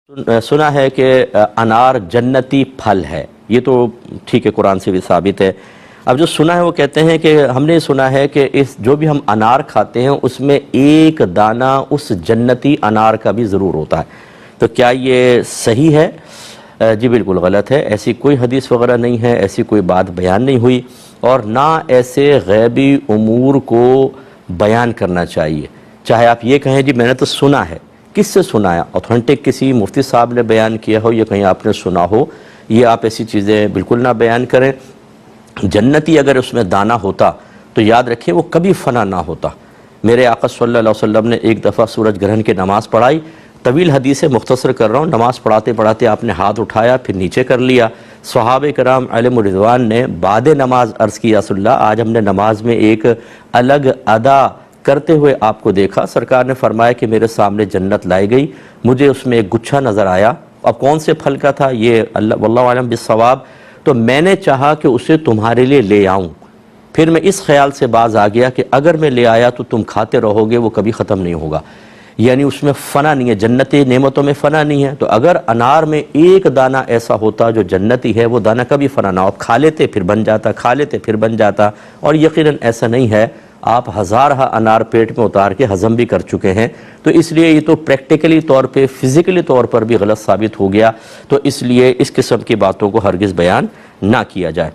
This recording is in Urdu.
سنا ہے کہ انار جنتی پھل ہے، یہ تو ٹھیک ہے، قرآن سے بھی ثابت ہے۔ اب جو سنا ہے وہ کہتے ہیں کہ ہم نے سنا ہے کہ جو بھی ہم انار کھاتے ہیں اس میں ایک دانہ اس جنتی انار کا بھی ضرور ہوتا ہے، تو کیا یہ صحیح ہے؟ جی بالکل غلط ہے، ایسی کوئی حدیث وغیرہ نہیں ہے، ایسی کوئی بات بیان نہیں ہوئی، اور نہ ایسے غیبی امور کو بیان کرنا چاہیے۔ چاہے آپ یہ کہیں جی میں نے تو سنا ہے، کس سے سنا ہے؟ اوتھنٹک کسی مفتی صاحب نے بیان کیا ہو یا کہیں آپ نے سنا ہو، یہ آپ ایسی چیزیں بالکل نہ بیان کریں۔ جنتی اگر اس میں دانہ ہوتا تو یاد رکھیں وہ کبھی فنا نہ ہوتا۔ میرے آقا صلی اللہ علیہ وسلم نے ایک دفعہ سورج گرہن کی نماز پڑھائی، طویل حدیث ہے، مختصر کر رہا ہوں، نماز پڑھاتے پڑھاتے آپ نے ہاتھ اٹھایا پھر نیچے کر لیا۔ صحابہ کرام علیہم الرضوان نے بعد نماز عرض کی، یا رسول اللہ آج ہم نے نماز میں ایک الگ ادا کرتے ہوئے آپ کو دیکھا۔ سرکار نے فرمایا کہ میرے سامنے جنت لائی گئی، مجھے اس میں ایک گچھا نظر آیا، اب کون سے پھل کا تھا یہ اللہ واللہ عالم بالصواب، تو میں نے چاہا کہ اسے تمہارے لیے لے آؤں، پھر میں اس خیال سے باز آ گیا کہ اگر میں لے آیا تو تم کھاتے رہو گے، وہ کبھی ختم نہیں ہوگا، یعنی اس میں فنا نہیں ہے، جنتی نعمتوں میں فنا نہیں ہے۔ تو اگر انار میں ایک دانہ ایسا ہوتا جو جنتی ہے، وہ دانہ کبھی فنا نہ ہو، آپ کھا لیتے پھر بن جاتا، کھا لیتے پھر بن جاتا، اور یقیناً ایسا نہیں ہے، آپ ہزارہ انار پیٹ میں اتار کے ہضم بھی کر چکے ہیں، تو اس لیے یہ تو پریکٹیکلی طور پہ فزیکلی طور پر بھی غلط ثابت ہو گیا، تو اس لیے اس قسم کی باتوں کو ہرگز بیان نہ کیا جائے۔